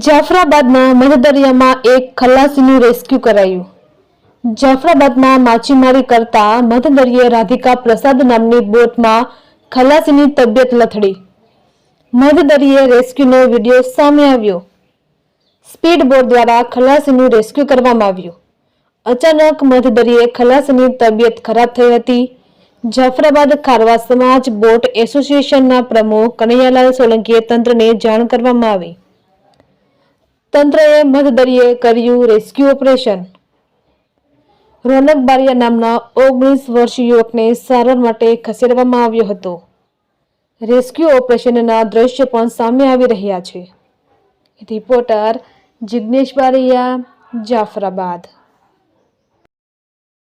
જાફરાબાદના મધદરિયામાં એક ખલાસીનું રેસ્ક્યુ કરાયું। જાફરાબાદમાં માછીમારી કરતા મધદરિયે રાધિકા પ્રસાદ નામની બોટમાં ખલાસીની તબિયત લથડી। મધદરિયે રેસ્ક્યુનો વિડીયો સામે આવ્યો। સ્પીડ બોટ દ્વારા ખલાસીનું રેસ્ક્યુ કરવામાં આવ્યું। અચાનક મધદરિયે ખલાસીની તબિયત ખરાબ થઈ હતી। જાફરાબાદ ખારવા સમાજ બોટ એસોસિએશનના પ્રમુખ કનૈયાલાલ સોલંકીએ તંત્રને જાણ કરવામાં આવી। તંત્રએ મધદરિયે કર્યું રેસ્ક્યુ ઓપરેશન। રોનક બારિયા નામના 19 વર્ષીય યુવકને સારવાર માટે ખસેડવામાં આવ્યો હતો। રેસ્ક્યુ ઓપરેશનના દ્રશ્યો પણ સામે આવી રહ્યા છે। રિપોર્ટર જિગ્નેશ બારિયા, જાફરાબાદ।